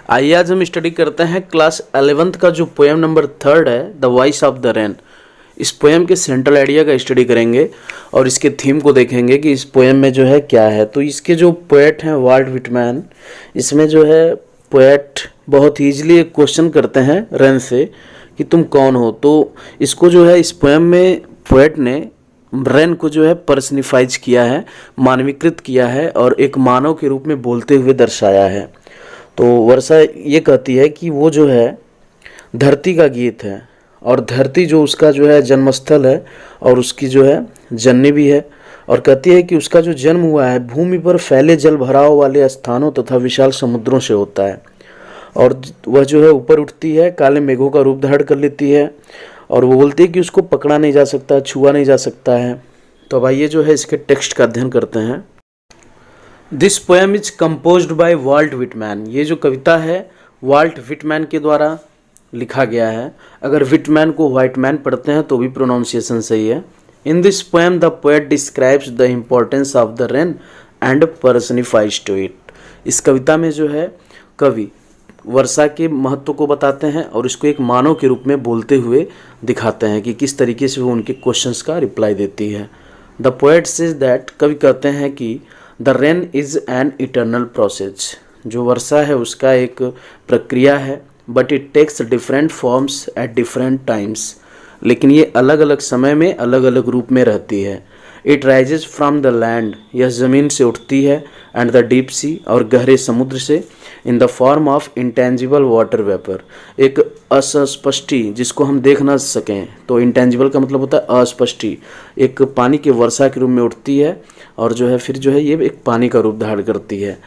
आइए आज हम स्टडी करते हैं क्लास 11th का जो पोएम नंबर 3 है, the voice of the rain. इस पोएम के सेंट्रल आइडिया का स्टडी करेंगे और इसके थीम को देखेंगे कि इस पोएम में जो है क्या है। तो इसके जो पोएट हैं वाल्ट व्हिटमैन, इसमें जो है पोएट बहुत ईजिली एक क्वेश्चन करते हैं रेन से कि तुम कौन हो। तो इसको जो है इस पोएम में पोएट ने रेन को जो है पर्सनिफाइज किया है, मानवीकृत किया है और एक मानव के रूप में बोलते हुए दर्शाया है। तो वर्षा ये कहती है कि वो जो है धरती का गीत है और धरती जो उसका जो है जन्मस्थल है और उसकी जो है जननी भी है, और कहती है कि उसका जो जन्म हुआ है भूमि पर फैले जल भराव वाले स्थानों तथा विशाल समुद्रों से होता है, और वह जो है ऊपर उठती है, काले मेघों का रूप धारण कर लेती है और वो बोलती है कि उसको पकड़ा नहीं जा सकता, छुआ नहीं जा सकता है। तो अब आइए जो है इसके टेक्स्ट का अध्ययन करते हैं। This poem is composed by Walt Whitman. ये जो कविता है वाल्ट व्हिटमैन के द्वारा लिखा गया है। अगर व्हिटमैन को व्हाइटमैन पढ़ते हैं तो भी प्रोनाउंसिएशन सही है। In this poem the poet describes the importance of the rain and personifies to it. इस कविता में जो है कवि वर्षा के महत्व को बताते हैं और इसको एक मानव के रूप में बोलते हुए दिखाते हैं कि किस तरीके से वो उनके क्वेश्चंस का रिप्लाई देती है। द पोएट सेज दैट, कवि कहते हैं कि the rain is an eternal process. जो वर्षा है उसका एक प्रक्रिया है, but it takes different forms at different times. लेकिन ये अलग अलग समय में अलग अलग रूप में रहती है। It rises from the land, यह ज़मीन से उठती है, एंड द डीप सी, और गहरे समुद्र से, in the form of intangible water vapour, एक अस्पष्टी जिसको हम देख ना सकें। तो इंटेंजिबल का मतलब होता है अस्पष्टी, एक पानी के वर्षा के रूप में उठती है और जो है फिर जो है ये एक पानी का रूप धारण करती है।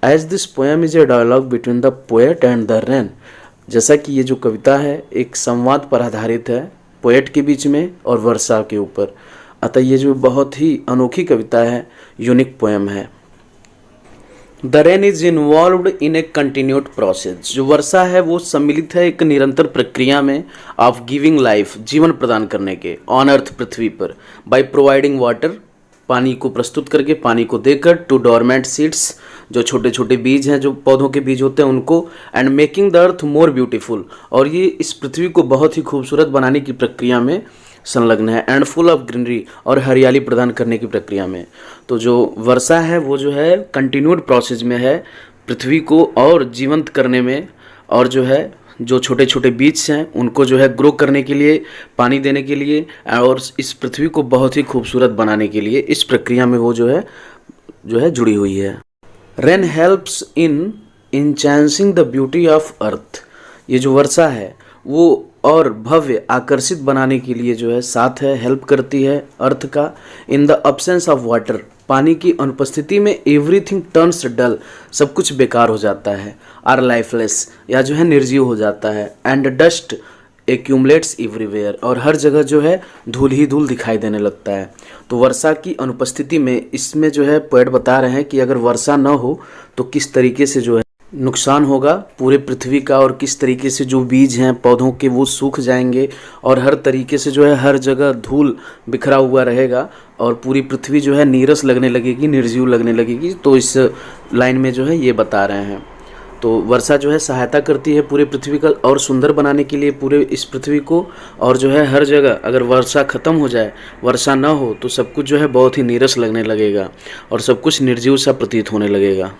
As this poem is a dialogue between the poet and the rain. जैसा कि ये जो कविता है एक संवाद पर आधारित है पोएट के बीच में और वर्षा के ऊपर, अतः ये जो बहुत ही अनोखी कविता है, यूनिक पोएम है। The rain is involved in A continued process. जो वर्षा है वो सम्मिलित है एक निरंतर प्रक्रिया में ऑफ गिविंग लाइफ, जीवन प्रदान करने के, ऑन अर्थ पृथ्वी पर, बाय प्रोवाइडिंग वाटर, पानी को प्रस्तुत करके, पानी को देकर, टू डोरमेंट सीड्स, जो छोटे छोटे बीज हैं, जो पौधों के बीज होते हैं उनको, and making the earth more beautiful, और ये इस पृथ्वी को बहुत ही खूबसूरत बनाने की प्रक्रिया में संलग्न है, एंड फुल ऑफ ग्रीनरी, और हरियाली प्रदान करने की प्रक्रिया में। तो जो वर्षा है वो जो है कंटिन्यूड प्रोसेस में है पृथ्वी को और जीवंत करने में, और जो है जो छोटे छोटे बीज हैं उनको जो है ग्रो करने के लिए, पानी देने के लिए, और इस पृथ्वी को बहुत ही खूबसूरत बनाने के लिए इस प्रक्रिया में वो जो है जुड़ी हुई है। Rain helps in enhancing the beauty of earth. ये जो वर्षा है वो और भव्य आकर्षित बनाने के लिए जो है साथ है, हेल्प करती है अर्थ का। In the absence of water, पानी की अनुपस्थिति में एवरीथिंग टर्न्स डल, सब कुछ बेकार हो जाता है, आर लाइफलेस, या जो है निर्जीव हो जाता है, एंड डस्ट एक्यूमुलेट्स एवरीवेयर, और हर जगह जो है धूल ही धूल दिखाई देने लगता है। तो वर्षा की अनुपस्थिति में इसमें जो है पोएट बता रहे हैं कि अगर वर्षा न हो तो किस तरीके से जो है नुकसान होगा पूरे पृथ्वी का, और किस तरीके से जो बीज हैं पौधों के वो सूख जाएंगे, और हर तरीके से जो है हर जगह धूल बिखरा हुआ रहेगा और पूरी पृथ्वी जो है नीरस लगने लगेगी, निर्जीव लगने लगेगी। तो इस लाइन में जो है ये बता रहे हैं। तो वर्षा जो है सहायता करती है पूरे पृथ्वी का और सुंदर बनाने के लिए पूरे इस पृथ्वी को, और जो है हर जगह अगर वर्षा ख़त्म हो जाए, वर्षा ना हो तो सब कुछ जो है बहुत ही नीरस लगने लगेगा और सब कुछ निर्जीव सा प्रतीत होने लगेगा।